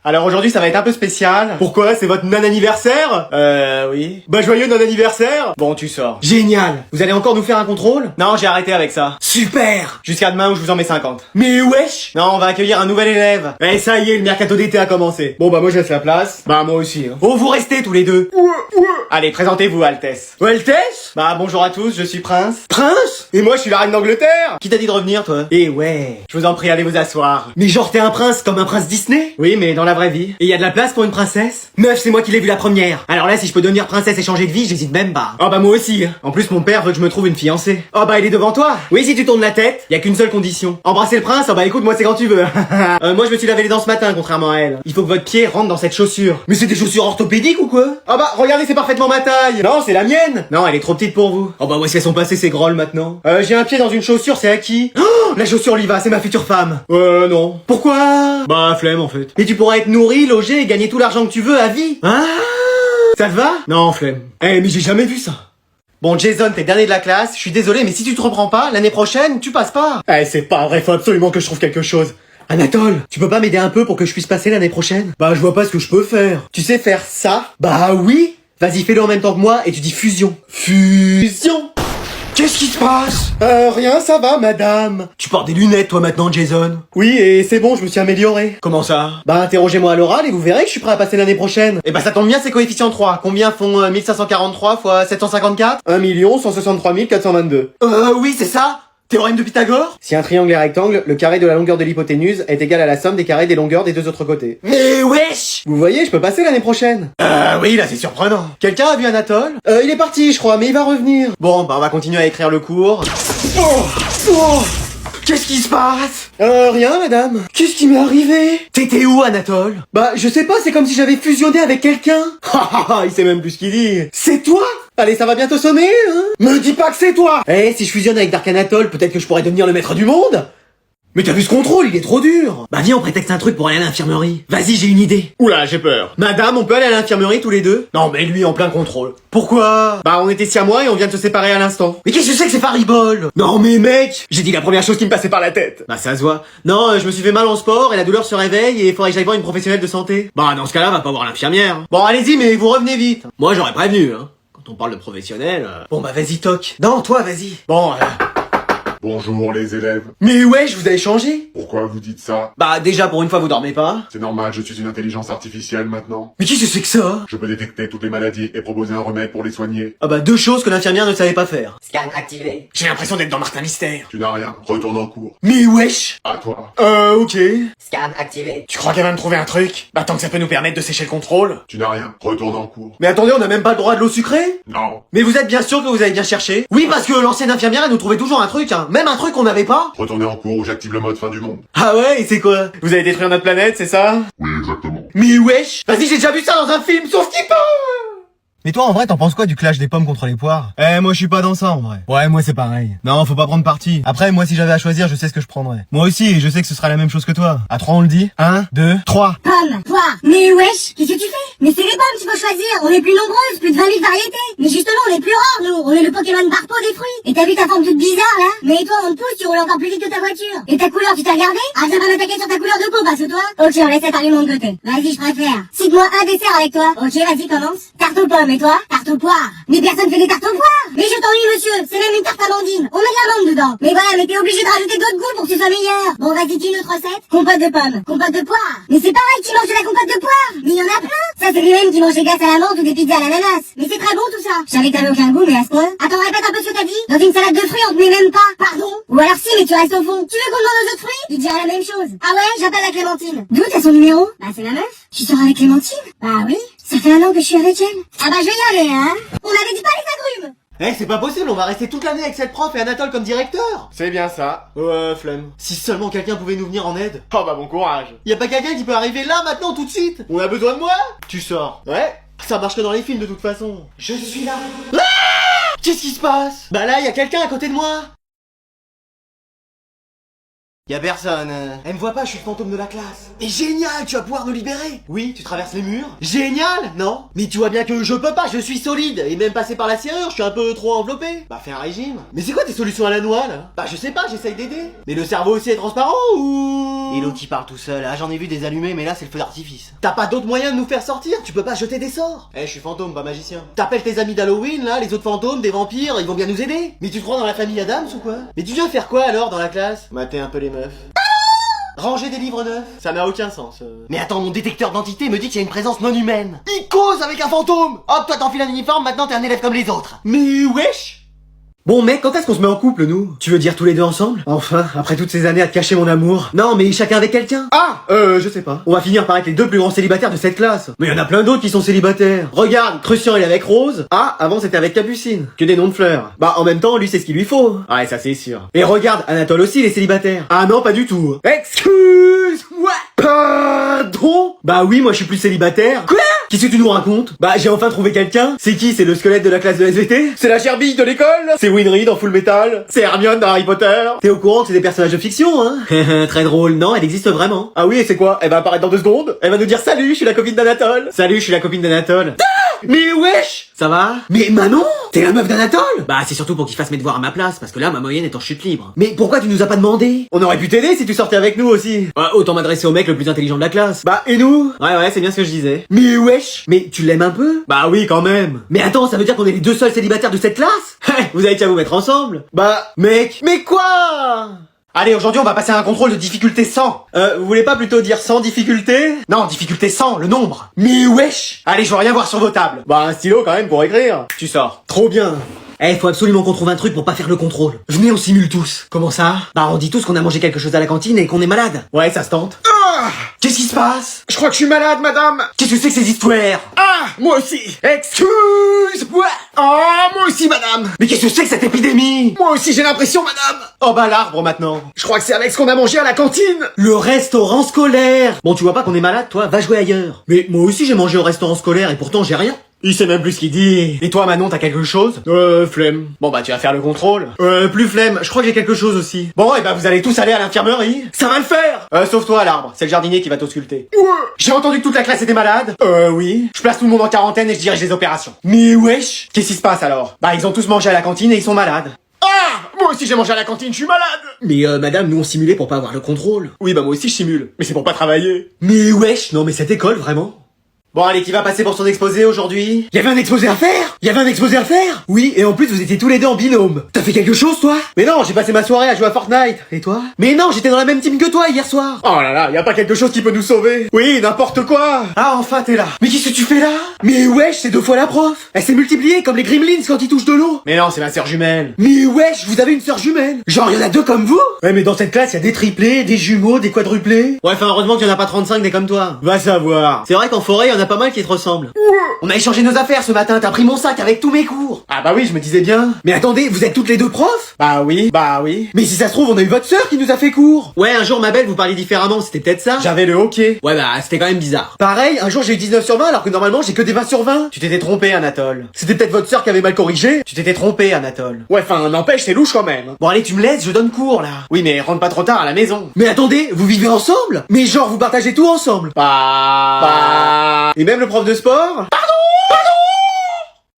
Alors aujourd'hui ça va être un peu spécial. Pourquoi? C'est votre non-anniversaire? Oui. Bah joyeux non-anniversaire. Bon, tu sors. Génial. Vous allez encore nous faire un contrôle? Non, j'ai arrêté avec ça. Super. Jusqu'à demain où je vous en mets 50. Mais wesh. Non, on va accueillir un nouvel élève. Eh, ça y est, le mercato d'été a commencé. Bon bah moi je laisse la place. Bah moi aussi. Hein. Oh, vous restez tous les deux. Allez, présentez-vous, Altesse. Altesse? Bah bonjour à tous, je suis Prince. Prince? Et moi je suis la reine d'Angleterre. Qui t'a dit de revenir, toi? Eh ouais. Je vous en prie, allez vous asseoir. Mais genre t'es un prince comme un prince Disney? Oui, mais dans la vraie vie. Et y a de la place pour une princesse? Meuf, c'est moi qui l'ai vue la première. Alors là, si je peux devenir princesse et changer de vie, j'hésite même pas. Oh bah moi aussi. En plus, mon père veut que je me trouve une fiancée. Oh bah elle est devant toi. Oui, si tu tournes la tête, y a qu'une seule condition. Embrasser le prince. Oh bah écoute, moi c'est quand tu veux. Moi je me suis lavé les dents ce matin, contrairement à elle. Il faut que votre pied rentre dans cette chaussure. Mais c'est des chaussures orthopédiques ou quoi? Oh bah regardez, c'est parfaitement ma taille. Non, c'est la mienne. Non, elle est trop petite pour vous. Oh bah où est-ce qu'elles sont passées ces grolles maintenant? J'ai un pied dans une chaussure, c'est à qui? Oh, la chaussure Liva, c'est ma future femme. Non. Pourquoi? Bah flemme en fait. Et tu pourras être nourri, logé et gagner tout l'argent que tu veux à vie. Ah, ça te va? Non, flemme. Eh mais j'ai jamais vu ça. Bon Jason, t'es dernier de la classe, je suis désolé mais si tu te reprends pas, l'année prochaine, tu passes pas. Eh c'est pas vrai, faut absolument que je trouve quelque chose. Anatole, tu peux pas m'aider un peu pour que je puisse passer l'année prochaine? Bah je vois pas ce que je peux faire. Tu sais faire ça? Bah oui. Vas-y, fais-le en même temps que moi et tu dis fusion. Fusion. Qu'est-ce qui se passe? Rien, ça va, madame. Tu portes des lunettes, toi, maintenant, Jason? Oui, et c'est bon, je me suis amélioré. Comment ça? Bah, interrogez-moi à l'oral et vous verrez que je suis prêt à passer l'année prochaine. Eh bah, ça tombe bien, c'est coefficient 3. Combien font 1543 fois 754? 1 163 422. Oui, c'est ça? Théorème de Pythagore? Si un triangle est rectangle, le carré de la longueur de l'hypoténuse est égal à la somme des carrés des longueurs des deux autres côtés. Mais wesh! Vous voyez, je peux passer l'année prochaine. Oui, là c'est surprenant. Quelqu'un a vu Anatole? Il est parti, je crois, mais il va revenir. Bon, bah on va continuer à écrire le cours. Oh! Qu'est-ce qui se passe? Rien, madame. Qu'est-ce qui m'est arrivé? T'étais où, Anatole? Bah, je sais pas, c'est comme si j'avais fusionné avec quelqu'un. Il sait même plus ce qu'il dit. C'est toi? Allez, ça va bientôt sonner, hein? Me dis pas que c'est toi! Eh, si je fusionne avec Dark Anatole, peut-être que je pourrais devenir le maître du monde? Mais t'as vu ce contrôle, il est trop dur! Bah viens, on prétexte un truc pour aller à l'infirmerie. Vas-y, j'ai une idée. Oula, j'ai peur. Madame, on peut aller à l'infirmerie tous les deux? Non, mais lui en plein contrôle. Pourquoi? Bah on était siamois et on vient de se séparer à l'instant. Mais qu'est-ce que c'est que ces fariboles? Non mais mec! J'ai dit la première chose qui me passait par la tête. Bah ça se voit. Non, je me suis fait mal en sport et la douleur se réveille et il faudrait que j'aille voir une professionnelle de santé. Bah dans ce cas-là, va pas voir l'infirmière. Bon, allez-y, mais vous revenez vite. Moi j'aurais prévenu, hein. Quand on parle de professionnel... Bon bah vas-y, toc. Non, toi, vas-y. Bon, Bonjour les élèves. Mais ouais, je vous avais changé. Pourquoi vous dites ça? Bah déjà, pour une fois, vous dormez pas. C'est normal, je suis une intelligence artificielle maintenant. Mais qu'est-ce que c'est que ça? Je peux détecter toutes les maladies et proposer un remède pour les soigner. Ah bah deux choses que l'infirmière ne savait pas faire. Scan activé. J'ai l'impression d'être dans Martin Mystère. Tu n'as rien, retourne en cours. Mais wesh. À toi. Ok. Scan activé. Tu crois qu'elle va me trouver un truc? Bah tant que ça peut nous permettre de sécher le contrôle. Tu n'as rien, retourne en cours. Mais attendez, on a même pas le droit de l'eau sucrée? Non. Mais vous êtes bien sûr que vous avez bien cherché? Oui, parce que l'ancienne infirmière, elle nous trouvait toujours un truc, hein. Même un truc qu'on n'avait pas. Retournez en cours ou j'active le mode fin du monde. Ah ouais, et c'est quoi? Vous allez détruire notre planète, c'est ça? Oui, exactement. Mais wesh. Vas-y, j'ai déjà vu ça dans un film, sauf qu'il peut. Mais toi, en vrai, t'en penses quoi du clash des pommes contre les poires? Moi, je suis pas dans ça, en vrai. Ouais, moi, c'est pareil. Non, faut pas prendre parti. Après, moi, si j'avais à choisir, je sais ce que je prendrais. Moi aussi, et je sais que ce sera la même chose que toi. À 3, on le dit? 1, 2, 3. Pommes, poires. Mais wesh, qu'est-ce que tu fais? Mais c'est les pommes qu'il faut choisir. On est plus nombreuses, plus de 20 000 variétés. Mais justement, on est plus rares, nous. On est le Pokémon Barpo des fruits. Et t'as vu ta forme toute bizarre, là? Mais toi, on te pousse, tu roules encore plus vite que ta voiture. Et ta couleur, tu t'as regardé? Ah, viens pas m'attaquer sur ta couleur de peau, parce que toi. Ok, on laisse cet argument de côté. Vas-y, je préfère. Cite-moi un dessert avec toi. Ok, vas-y, commence. Tarte aux pommes, et toi? Tarte aux poires. Mais personne fait des tartes aux poires. Mais je t'ennuie, monsieur. C'est même une tarte amandine. On met de l'amande dedans. Mais voilà, mais t'es obligé de rajouter d'autres goûts pour que ce soit meilleur. Bon, vas-y, dis une autre recette. Compote de pommes. Compote de poires. Mais c'est pareil qui mange de la compote de poires. Mais il y en a plein. Ça, c'est les mêmes qui mangent des glaces à la menthe ou des pizzas à l'ananas. Mais c'est très bon tout ça. Je savais que t'avais aucun goût, mais à ce point. Attends, répète un peu ce que t'as dit. Dans une salade de fruits, on te met même pas. Pardon? Ou alors si, mais tu restes au fond. Tu veux qu'on demande aux autres fruits? Il dirait la même chose. Ah ouais, j'appelle la Clémentine. D'où t'as son numéro? Bah, c'est ma meuf. Tu sors avec Clémentine? Bah oui. Ça fait 1 an que je suis avec elle. Ah bah, je vais y aller, hein. On avait dit pas les agrumes. Eh, c'est pas possible, on va rester toute l'année avec cette prof et Anatole comme directeur. C'est bien ça. Ouais, flemme. Si seulement quelqu'un pouvait nous venir en aide. Oh bah bon courage. Y a pas quelqu'un qui peut arriver là, maintenant, tout de suite? On a besoin de moi? Tu sors. Ouais. Ça marche que dans les films de toute façon. Je suis là. Ah! Qu'est-ce qui se passe? Bah là, y a quelqu'un à côté de moi. Y'a personne. Elle me voit pas, je suis le fantôme de la classe. Mais génial, tu vas pouvoir nous libérer. Oui, tu traverses les murs. Génial, non? Mais tu vois bien que je peux pas, je suis solide. Et même passer par la serrure, je suis un peu trop enveloppé. Bah fais un régime. Mais c'est quoi tes solutions à la noix là? Bah je sais pas, j'essaye d'aider. Mais le cerveau aussi est transparent ou... Et l'autre qui parle tout seul. Ah j'en ai vu des allumés, mais là c'est le feu d'artifice. T'as pas d'autre moyen de nous faire sortir? Tu peux pas jeter des sorts. Eh, je suis fantôme, pas magicien. T'appelles tes amis d'Halloween là, les autres fantômes, des vampires, ils vont bien nous aider. Mais tu te crois dans la famille Adams ou quoi? Mais tu viens faire quoi alors dans la classe? Mater un peu les meufs. Ranger des livres neufs, ça n'a aucun sens. Mais attends, mon détecteur d'identité me dit qu'il y a une présence non humaine. Il cause avec un fantôme. Hop, toi t'enfiles un uniforme, maintenant t'es un élève comme les autres. Mais wesh. Bon mec, quand est-ce qu'on se met en couple nous? Tu veux dire tous les deux ensemble? Enfin, après toutes ces années à te cacher mon amour. Non mais chacun avec quelqu'un. Ah, je sais pas. On va finir par être les deux plus grands célibataires de cette classe. Mais y en a plein d'autres qui sont célibataires. Regarde, Crucian il est avec Rose. Ah, avant c'était avec Capucine. Que des noms de fleurs. Bah en même temps, lui c'est ce qu'il lui faut. Ouais, ça c'est sûr. Et regarde, Anatole aussi il est célibataire. Ah non, pas du tout. Excuse-moi. Pardon? Bah oui, moi je suis plus célibataire. Quoi? Qu'est-ce que tu nous racontes? Bah j'ai enfin trouvé quelqu'un. C'est qui? C'est le squelette de la classe de SVT? C'est la gerbille de l'école? C'est Winry dans Full Metal? C'est Hermione dans Harry Potter? T'es au courant que c'est des personnages de fiction, hein? Très drôle, non? Elle existe vraiment. Ah oui, et c'est quoi? Elle va apparaître dans 2 secondes? Elle va nous dire salut, je suis la copine d'Anatole. Salut, je suis la copine d'Anatole. Mais wesh! Ça va? Mais Manon? T'es la meuf d'Anatole? Bah c'est surtout pour qu'il fasse mes devoirs à ma place, parce que là ma moyenne est en chute libre. Mais pourquoi tu nous as pas demandé? On aurait pu t'aider si tu sortais avec nous aussi. Ouais, autant m'adresser au mec le plus intelligent de la classe. Bah et nous? Ouais, c'est bien ce que je disais. Mais wesh! Mais tu l'aimes un peu? Bah oui quand même. Mais attends, ça veut dire qu'on est les 2 seuls célibataires de cette classe? Vous avez qu'à vous mettre ensemble. Bah, mec, mais quoi? Allez, aujourd'hui on va passer à un contrôle de difficulté 100. Vous voulez pas plutôt dire sans difficulté? Non, difficulté 100, le nombre. Mais wesh! Allez, je veux rien voir sur vos tables. Bah un stylo quand même pour écrire. Tu sors. Trop bien. Eh, faut absolument qu'on trouve un truc pour pas faire le contrôle. Venez, on simule tous. Comment ça? Bah on dit tous qu'on a mangé quelque chose à la cantine et qu'on est malade. Ouais, ça se tente. Qu'est-ce qui se passe? Je crois que je suis malade, madame. Qu'est-ce que c'est que ces histoires? Ah, moi aussi. Excuse-moi. Ah, moi aussi, madame. Mais qu'est-ce que c'est que cette épidémie? Moi aussi, j'ai l'impression, madame. Oh bah l'arbre maintenant. Je crois que c'est avec ce qu'on a mangé à la cantine. Le restaurant scolaire. Bon, tu vois pas qu'on est malade, toi? Va jouer ailleurs. Mais moi aussi, j'ai mangé au restaurant scolaire et pourtant j'ai rien. Il sait même plus ce qu'il dit. Et toi, Manon, t'as quelque chose? Flemme. Bon bah tu vas faire le contrôle. Plus flemme. Je crois que j'ai quelque chose aussi. Bon, et bah vous allez tous aller à l'infirmerie. Ça va le faire. Sauf toi, l'arbre. C'est le jardinier qui va t'ausculter. Ouais. J'ai entendu que toute la classe était malade. Oui. Je place tout le monde en quarantaine et je dirige les opérations. Mais wesh. Qu'est-ce qui se passe alors? Bah ils ont tous mangé à la cantine et ils sont malades. Ah! Moi aussi j'ai mangé à la cantine, je suis malade! Mais madame, nous on simulait pour pas avoir le contrôle. Oui bah moi aussi je simule. Mais c'est pour pas travailler. Mais wesh, non mais cette école vraiment. Bon allez, qui va passer pour son exposé aujourd'hui? Y'avait un exposé à faire? Oui, et en plus vous étiez tous les deux en binôme. T'as fait quelque chose toi? Mais non, j'ai passé ma soirée à jouer à Fortnite. Et toi? Mais non, j'étais dans la même team que toi hier soir. Oh là là, y a pas quelque chose qui peut nous sauver? Oui, n'importe quoi. Ah enfin t'es là. Mais qu'est-ce que tu fais là? Mais wesh, c'est 2 fois la prof. Elle s'est multipliée comme les gremlins quand ils touchent de l'eau. Mais non, c'est ma sœur jumelle. Mais wesh, vous avez une sœur jumelle? Genre y'en a 2 comme vous? Ouais mais dans cette classe y a des triplés, des jumeaux, des quadruplés. Ouais, enfin heureusement qu'il y en a pas 35 des comme toi. Va savoir. C'est vrai qu'en forêt on a pas mal qui te ressemblent. On a échangé nos affaires ce matin, t'as pris mon sac avec tous mes cours. Ah bah oui, je me disais bien. Mais attendez, vous êtes toutes les 2 profs? Bah oui. Mais si ça se trouve, on a eu votre sœur qui nous a fait cours. Ouais, un jour ma belle, vous parliez différemment, c'était peut-être ça? J'avais le hockey. Ouais bah, c'était quand même bizarre. Pareil, un jour j'ai eu 19 sur 20 alors que normalement j'ai que des 20 sur 20. Tu t'étais trompé, Anatole. C'était peut-être votre sœur qui avait mal corrigé. Tu t'étais trompé, Anatole. Ouais, enfin, n'empêche, c'est louche quand même. Bon allez, tu me laisses, je donne cours là. Oui, mais rentre pas trop tard à la maison. Mais attendez, vous vivez ensemble? Mais genre, vous partagez tout ensemble? Bah... Et même le prof de sport? Pardon?